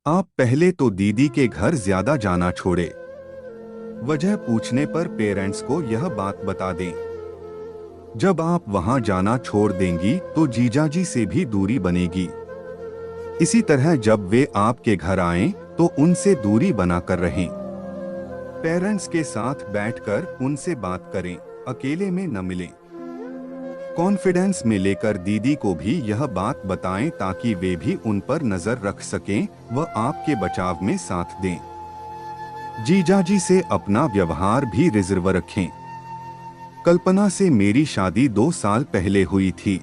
आप पहले तो दीदी के घर ज्यादा जाना छोड़े। वजह पूछने पर पेरेंट्स को यह बात बता दें। जब आप वहां जाना छोड़ देंगी तो जीजाजी से भी दूरी बनेगी। इसी तरह जब वे आपके घर आएं तो उनसे दूरी बनाकर रहें। पेरेंट्स के साथ बैठकर उनसे बात करें, अकेले में न मिलें। कॉन्फिडेंस में लेकर दीदी को भी यह बात बताएं ताकि वे भी उन पर नजर रख सकें व आपके बचाव में साथ दें। जीजाजी से अपना व्यवहार भी रिजर्व रखें। कल्पना से मेरी शादी 2 साल पहले हुई थी।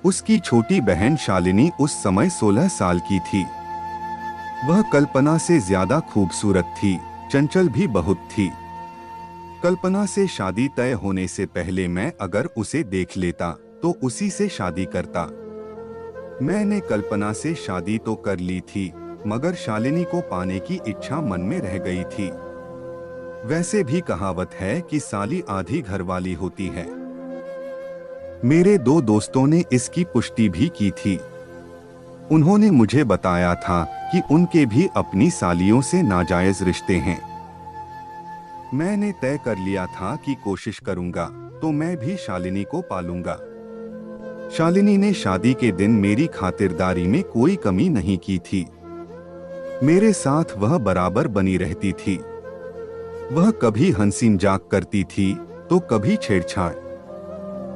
उसकी छोटी बहन शालिनी उस समय 16 साल की थी। वह कल्पना से ज्यादा खूबसूरत थी, चंचल भी बहुत थी। कल्पना से शादी तय होने से पहले मैं अगर उसे देख लेता तो उसी से शादी करता। मैंने कल्पना से शादी तो कर ली थी, मगर शालिनी को पाने की इच्छा मन में रह गई थी। वैसे भी कहावत है कि साली आधी घरवाली होती है। मेरे 2 दोस्तों ने इसकी पुष्टि भी की थी। उन्होंने मुझे बताया था कि उनके भी अपनी सालियों से नाजायज रिश्ते हैं। मैंने तय कर लिया था कि कोशिश करूंगा तो मैं भी शालिनी को पालूंगा। शालिनी ने शादी के दिन मेरी खातिरदारी में कोई कमी नहीं की थी। मेरे साथ वह बराबर बनी रहती थी। वह कभी हंसी मजाक करती थी तो कभी छेड़छाड़।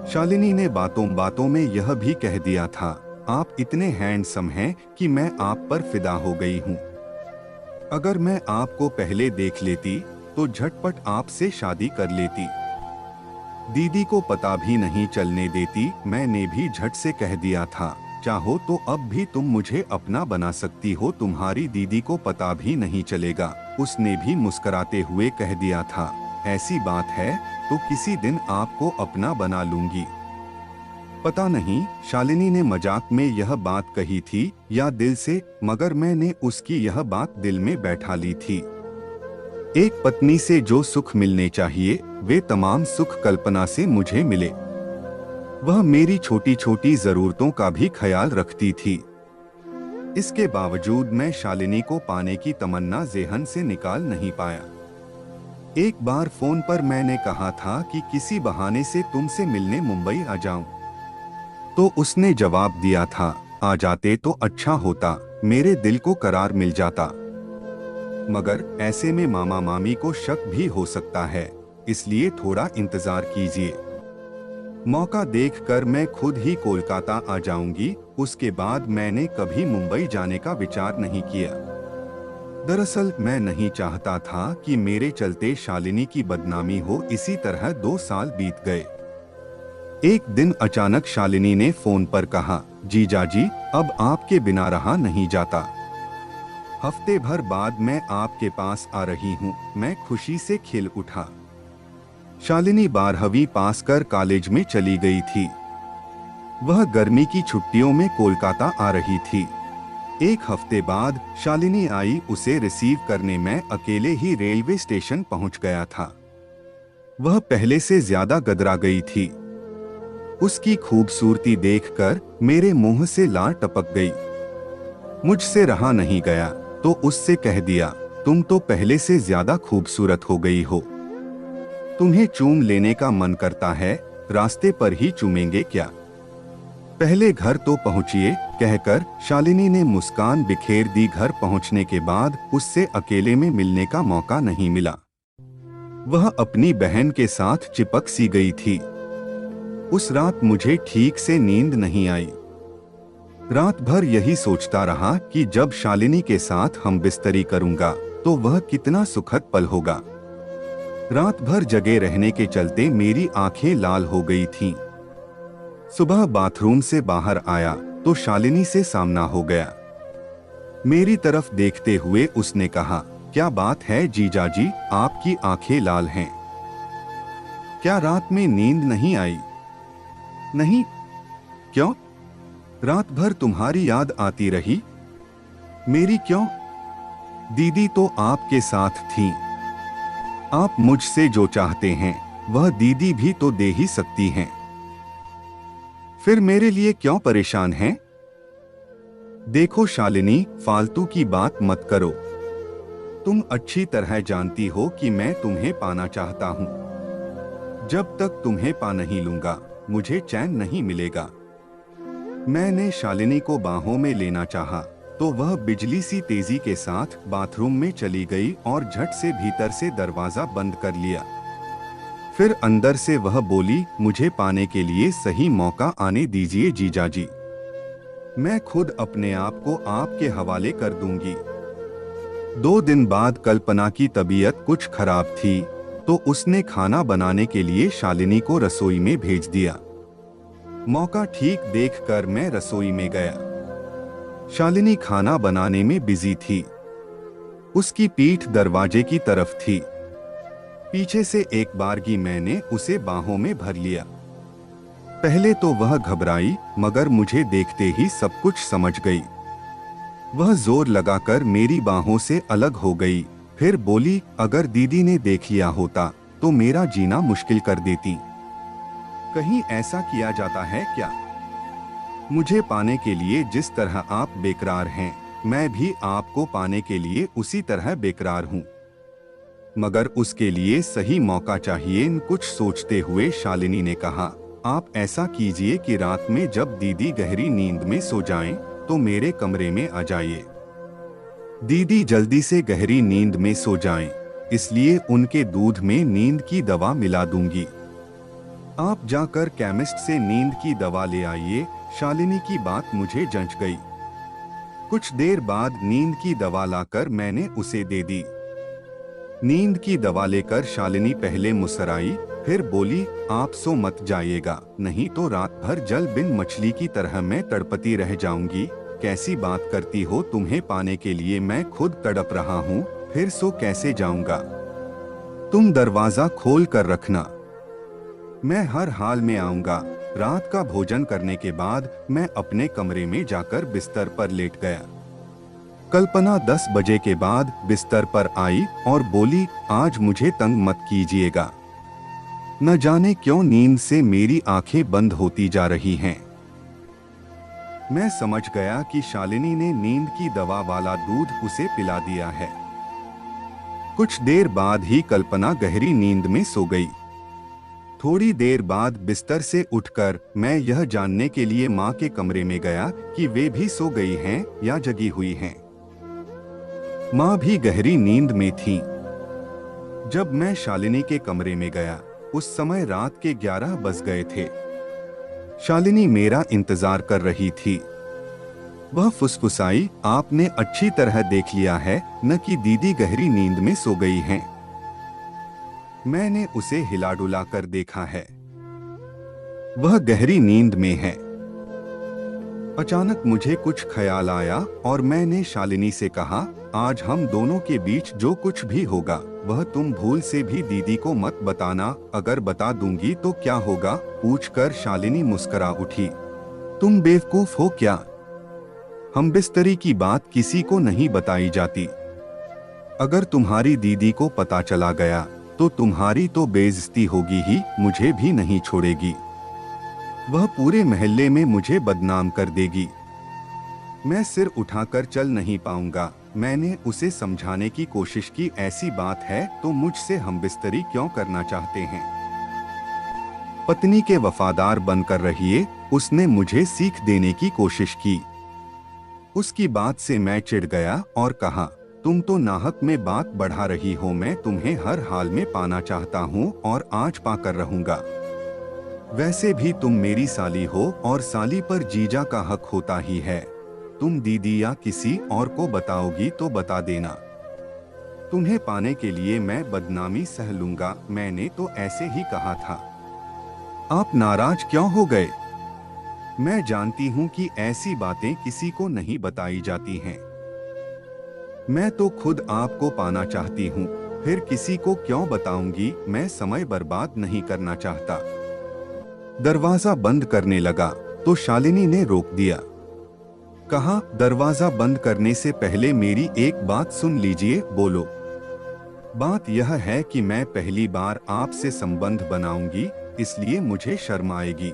शालिनी ने बातों बातों में यह भी कह दिया था, आप इतने हैंडसम हैं कि मैं आप पर फिदा हो गई हूँ। अगर मैं आपको पहले देख लेती तो झटपट आपसे शादी कर लेती। दीदी को पता भी नहीं चलने देती। मैंने भी झट से कह दिया था, चाहो तो अब भी तुम मुझे अपना बना सकती हो, तुम्हारी दीदी को पता भी नहीं चलेगा। उसने भी मुस्कुराते हुए कह दिया था, ऐसी बात है तो किसी दिन आपको अपना बना लूंगी। पता नहीं शालिनी ने मजाक में यह बात कही थी या दिल से, मगर मैंने उसकी यह बात दिल में बैठा ली थी। एक पत्नी से जो सुख मिलने चाहिए वे तमाम सुख कल्पना से मुझे मिले। वह मेरी छोटी छोटी जरूरतों का भी ख्याल रखती थी। इसके बावजूद मैं शालिनी को पाने की तमन्ना ज़हन से निकाल नहीं पाया। एक बार फोन पर मैंने कहा था कि किसी बहाने से तुमसे मिलने मुंबई आ जाऊं, तो उसने जवाब दिया था, आ जाते तो अच्छा होता, मेरे दिल को करार मिल जाता। मगर ऐसे में मामा मामी को शक भी हो सकता है, इसलिए थोड़ा इंतजार कीजिए। मौका देखकर मैं खुद ही कोलकाता आ जाऊंगी। उसके बाद मैंने कभी मुंबई जाने का विचार नहीं किया। दरअसल मैं नहीं चाहता था कि मेरे चलते शालिनी की बदनामी हो। इसी तरह 2 साल बीत गए। एक दिन अचानक शालिनी ने फोन पर कहा, जीजाजी अब आपके बिना रहा नहीं जाता। हफ्ते भर बाद मैं आपके पास आ रही हूँ। मैं खुशी से खिल उठा। शालिनी 12वीं पास कर कॉलेज में चली गई थी। वह गर्मी की छुट्टियों में कोलकाता आ रही थी। एक हफ्ते बाद शालिनी आई उसे रिसीव करने। मैं अकेले ही रेलवे स्टेशन पहुंच गया था। वह पहले से ज्यादा गदरा गई थी। उसकी खूबसूरती देखकर मेरे मुंह से लार टपक गई। मुझसे रहा नहीं गया तो उससे कह दिया, तुम तो पहले से ज्यादा खूबसूरत हो गई हो। तुम्हें चूम लेने का मन करता है, रास्ते पर ही चूमेंगे क्या? पहले घर तो पहुंचिए, कहकर शालिनी ने मुस्कान बिखेर दी। घर पहुंचने के बाद उससे अकेले में मिलने का मौका नहीं मिला। वह अपनी बहन के साथ चिपक सी गई थी। उस रात मुझे ठीक से नींद नहीं आई। रात भर यही सोचता रहा कि जब शालिनी के साथ हम बिस्तरी करूंगा तो वह कितना सुखद पल होगा। रात भर जगे रहने के चलते मेरी आंखें लाल हो गई थीं। सुबह बाथरूम से बाहर आया तो शालिनी से सामना हो गया। मेरी तरफ देखते हुए उसने कहा, क्या बात है जीजाजी, आपकी आंखें लाल हैं। क्या रात में नींद नहीं आई? नहीं। क्यों? रात भर तुम्हारी याद आती रही। मेरी क्यों? दीदी तो आपके साथ थी। आप मुझसे जो चाहते हैं वह दीदी भी तो दे ही सकती हैं। फिर मेरे लिए क्यों परेशान हैं? देखो शालिनी, फालतू की बात मत करो। तुम अच्छी तरह जानती हो कि मैं तुम्हें पाना चाहता हूँ। जब तक तुम्हें पा नहीं लूंगा, मुझे चैन नहीं मिलेगा। मैंने शालिनी को बाहों में लेना चाहा, तो वह बिजली सी तेजी के साथ बाथरूम में चली गई और झट से भीतर से दरवाजा बंद कर लिया। फिर अंदर से वह बोली, मुझे पाने के लिए सही मौका आने दीजिए जीजाजी। मैं खुद अपने आप को आपके हवाले कर दूंगी। 2 दिन बाद कल्पना की तबीयत कुछ खराब थी, तो उसने खाना बनाने के लिए शालिनी को रसोई में भेज दिया। मौका ठीक देखकर मैं रसोई में गया। शालिनी खाना बनाने में बिजी थी। उसकी पीठ दरवाजे की तरफ थी। पीछे से एक बारगी मैंने उसे बाहों में भर लिया। पहले तो वह घबराई, मगर मुझे देखते ही सब कुछ समझ गई। वह जोर लगाकर मेरी बाहों से अलग हो गई। फिर बोली, अगर दीदी ने देख लिया होता तो मेरा जीना मुश्किल कर देती। कहीं ऐसा किया जाता है क्या? मुझे पाने के लिए जिस तरह आप बेकरार हैं, मैं भी आपको पाने के लिए उसी तरह बेकरार हूँ। मगर उसके लिए सही मौका चाहिए। कुछ सोचते हुए शालिनी ने कहा, आप ऐसा कीजिए कि रात में जब दीदी गहरी नींद में सो जाएं, तो मेरे कमरे में आ जाइए। दीदी जल्दी से गहरी नींद में सो जाएं, इसलिए उनके दूध में नींद की दवा मिला दूंगी। आप जाकर केमिस्ट से नींद की दवा ले आइए। शालिनी की बात मुझे जंच गई। कुछ देर बाद नींद की दवा लाकर मैंने उसे दे दी। नींद की दवा लेकर शालिनी पहले मुस्कुराई, फिर बोली, आप सो मत जाइएगा, नहीं तो रात भर जल बिन मछली की तरह मैं तड़पती रह जाऊंगी। कैसी बात करती हो, तुम्हें पाने के लिए मैं खुद तड़प रहा हूँ, फिर सो कैसे जाऊंगा? तुम दरवाजा खोल कर रखना, मैं हर हाल में आऊंगा। रात का भोजन करने के बाद मैं अपने कमरे में जाकर बिस्तर पर लेट गया। कल्पना 10 बजे के बाद बिस्तर पर आई और बोली, आज मुझे तंग मत कीजिएगा। न जाने क्यों नींद से मेरी आंखें बंद होती जा रही हैं। मैं समझ गया कि शालिनी ने नींद की दवा वाला दूध उसे पिला दिया है। कुछ देर बाद ही कल्पना गहरी नींद में सो गई। थोड़ी देर बाद बिस्तर से उठकर मैं यह जानने के लिए माँ के कमरे में गया कि वे भी सो गई हैं या जगी हुई हैं। माँ भी गहरी नींद में थीं। जब मैं शालिनी के कमरे में गया, उस समय रात के 11 बज गए थे। शालिनी मेरा इंतजार कर रही थी। वह फुसफुसाई, आपने अच्छी तरह देख लिया है न कि दीदी गहरी नींद में सो गई हैं। मैंने उसे हिला डुला कर देखा है, वह गहरी नींद में है। अचानक मुझे कुछ ख्याल आया और मैंने शालिनी से कहा, आज हम दोनों के बीच जो कुछ भी होगा वह तुम भूल से भी दीदी को मत बताना। अगर बता दूंगी तो क्या होगा? पूछकर शालिनी मुस्कुरा उठी। तुम बेवकूफ हो क्या? हम बिस्तरी की बात किसी को नहीं बताई जाती। अगर तुम्हारी दीदी को पता चला गया तो तुम्हारी तो बेइज्जती होगी ही, मुझे भी नहीं छोड़ेगी। वह पूरे मोहल्ले में मुझे बदनाम कर देगी। मैं सिर उठाकर चल नहीं पाऊंगा। मैंने उसे समझाने की कोशिश की, ऐसी बात है तो मुझसे हमबिस्तरी क्यों करना चाहते हैं? पत्नी के वफादार बनकर रहिए, उसने मुझे सीख देने की कोशिश की। उसकी बात से मैं चिढ़ गया और कहा, तुम तो नाहक में बात बढ़ा रही हो। मैं तुम्हें हर हाल में पाना चाहता हूँ और आज पाकर रहूंगा। वैसे भी तुम मेरी साली हो और साली पर जीजा का हक होता ही है। तुम दीदी या किसी और को बताओगी तो बता देना। तुम्हें पाने के लिए मैं बदनामी सह लूंगा। मैंने तो ऐसे ही कहा था। आप नाराज क्यों हो गए? मैं जानती हूँ कि ऐसी बातें किसी को नहीं बताई जाती हैं। मैं तो खुद आपको पाना चाहती हूँ, फिर किसी को क्यों बताऊंगी? मैं समय बर्बाद नहीं करना चाहता। दरवाजा बंद करने लगा तो शालिनी ने रोक दिया। कहा, दरवाजा बंद करने से पहले मेरी एक बात सुन लीजिए। बोलो। बात यह है कि मैं पहली बार आपसे संबंध बनाऊंगी, इसलिए मुझे शर्म आएगी।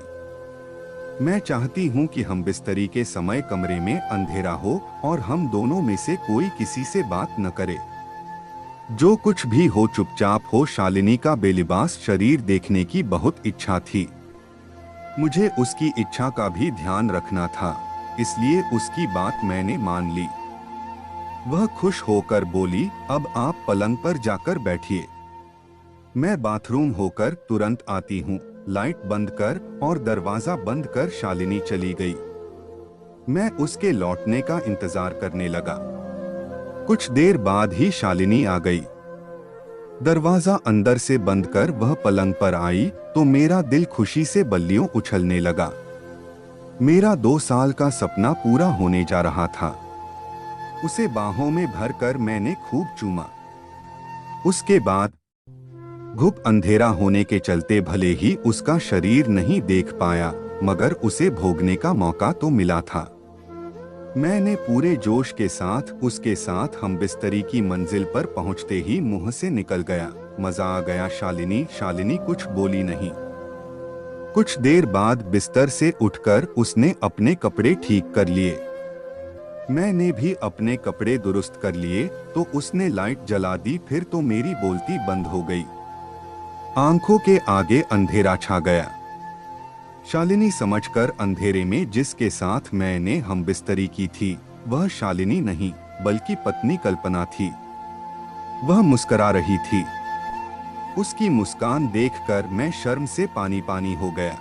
मैं चाहती हूँ कि हम बिस्तरी के समय कमरे में अंधेरा हो और हम दोनों में से कोई किसी से बात न करे। जो कुछ भी हो चुपचाप हो। शालिनी का बेलिबास शरीर देखने की बहुत इच्छा थी। मुझे उसकी इच्छा का भी ध्यान रखना था, इसलिए उसकी बात मैंने मान ली। वह खुश होकर बोली, अब आप पलंग पर जाकर बैठिए, मैं बाथरूम होकर तुरंत आती हूँ। लाइट बंद कर और दरवाजा बंद कर शालिनी चली गई। मैं उसके लौटने का इंतजार करने लगा। कुछ देर बाद ही शालिनी आ गई। दरवाजा अंदर से बंद कर वह पलंग पर आई तो मेरा दिल खुशी से बल्लियों उछलने लगा। मेरा 2 साल का सपना पूरा होने जा रहा था। उसे बाहों में भरकर मैंने खूब चूमा। उसके बाद घुप अंधेरा होने के चलते भले ही उसका शरीर नहीं देख पाया, मगर उसे भोगने का मौका तो मिला था। मैंने पूरे जोश के साथ उसके साथ हम बिस्तरी की मंजिल पर पहुंचते ही मुंह से निकल गया, मजा आ गया शालिनी। शालिनी कुछ बोली नहीं। कुछ देर बाद बिस्तर से उठकर उसने अपने कपड़े ठीक कर लिए। मैंने भी अपने कपड़े दुरुस्त कर लिए तो उसने लाइट जला दी। फिर तो मेरी बोलती बंद हो गई। आंखों के आगे अंधेरा छा गया। शालिनी समझकर अंधेरे में जिसके साथ मैंने हम बिस्तरी की थी वह शालिनी नहीं बल्कि पत्नी कल्पना थी। वह मुस्कुरा रही थी। उसकी मुस्कान देखकर मैं शर्म से पानी पानी हो गया।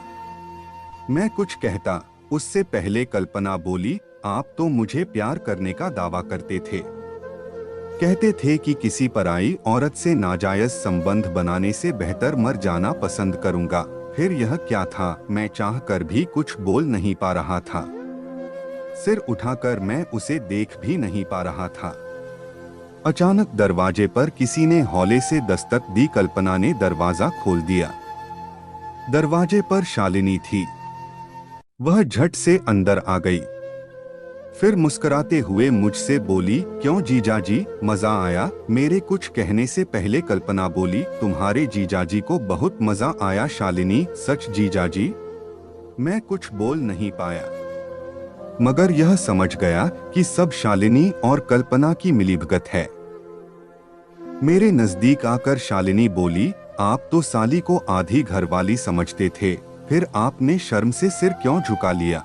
मैं कुछ कहता उससे पहले कल्पना बोली, आप तो मुझे प्यार करने का दावा करते थे, कहते थे कि किसी पराई औरत से नाजायज संबंध बनाने से बेहतर मर जाना पसंद करूंगा। फिर यह क्या था? मैं चाहकर भी कुछ बोल नहीं पा रहा था। सिर उठाकर मैं उसे देख भी नहीं पा रहा था। अचानक दरवाजे पर किसी ने हौले से दस्तक दी। कल्पना ने दरवाजा खोल दिया। दरवाजे पर शालिनी थी। वह झट से अंदर आ गई। फिर मुस्कुराते हुए मुझसे बोली, क्यों जीजाजी, मजा आया? मेरे कुछ कहने से पहले कल्पना बोली, तुम्हारे जीजाजी को बहुत मजा आया। शालिनी, सच जीजाजी? मैं कुछ बोल नहीं पाया, मगर यह समझ गया कि सब शालिनी और कल्पना की मिलीभगत है। मेरे नजदीक आकर शालिनी बोली, आप तो साली को आधी घरवाली समझते थे, फिर आपने शर्म से सिर क्यों झुका लिया?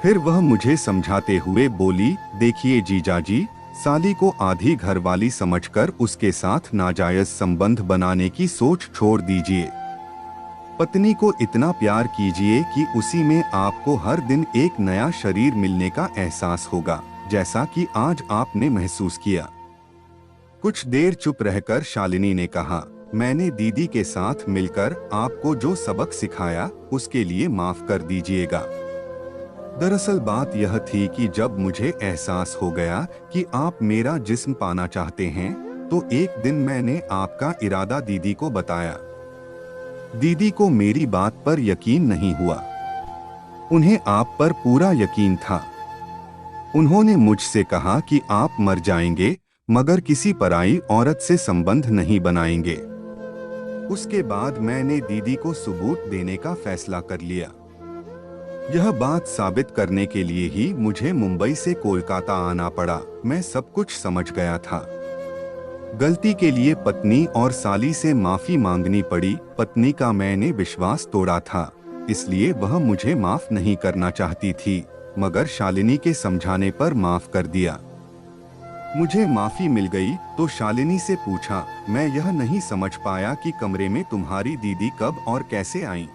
फिर वह मुझे समझाते हुए बोली, देखिए जीजाजी, साली को आधी घरवाली समझकर उसके साथ नाजायज संबंध बनाने की सोच छोड़ दीजिए। पत्नी को इतना प्यार कीजिए कि उसी में आपको हर दिन एक नया शरीर मिलने का एहसास होगा, जैसा कि आज आपने महसूस किया। कुछ देर चुप रहकर शालिनी ने कहा, मैंने दीदी के साथ मिलकर आपको जो सबक सिखाया उसके लिए माफ कर दीजिएगा। दरअसल बात यह थी कि जब मुझे एहसास हो गया कि आप मेरा जिस्म पाना चाहते हैं, तो एक दिन मैंने आपका इरादा दीदी को बताया। दीदी को मेरी बात पर यकीन नहीं हुआ। उन्हें आप पर पूरा यकीन था। उन्होंने मुझसे कहा कि आप मर जाएंगे, मगर किसी पराई औरत से संबंध नहीं बनाएंगे। उसके बाद मैंने दीदी को सबूत देने का फैसला कर लिया। यह बात साबित करने के लिए ही मुझे मुंबई से कोलकाता आना पड़ा। मैं सब कुछ समझ गया था। गलती के लिए पत्नी और साली से माफी मांगनी पड़ी। पत्नी का मैंने विश्वास तोड़ा था, इसलिए वह मुझे माफ नहीं करना चाहती थी, मगर शालिनी के समझाने पर माफ कर दिया। मुझे माफी मिल गई तो शालिनी से पूछा, मैं यह नहीं समझ पाया कि कमरे में तुम्हारी दीदी कब और कैसे आई?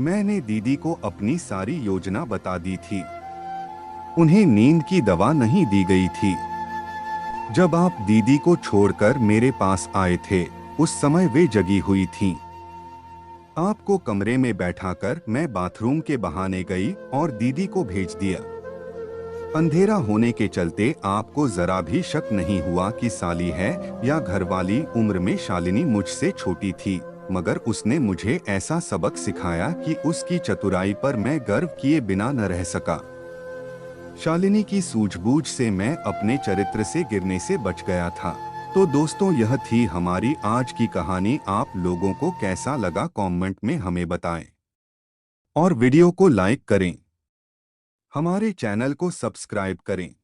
मैंने दीदी को अपनी सारी योजना बता दी थी। उन्हें नींद की दवा नहीं दी गई थी। जब आप दीदी को छोड़कर मेरे पास आए थे, उस समय वे जगी हुई थीं। आपको कमरे में बैठाकर मैं बाथरूम के बहाने गई और दीदी को भेज दिया। अंधेरा होने के चलते आपको जरा भी शक नहीं हुआ कि साली है या घरवाली। उम्र में शालिनी मुझसे छोटी थी, मगर उसने मुझे ऐसा सबक सिखाया कि उसकी चतुराई पर मैं गर्व किए बिना न रह सका। शालिनी की सूझबूझ से मैं अपने चरित्र से गिरने से बच गया था। तो दोस्तों, यह थी हमारी आज की कहानी। आप लोगों को कैसा लगा कमेंट में हमें बताएं। और वीडियो को लाइक करें। हमारे चैनल को सब्सक्राइब करें।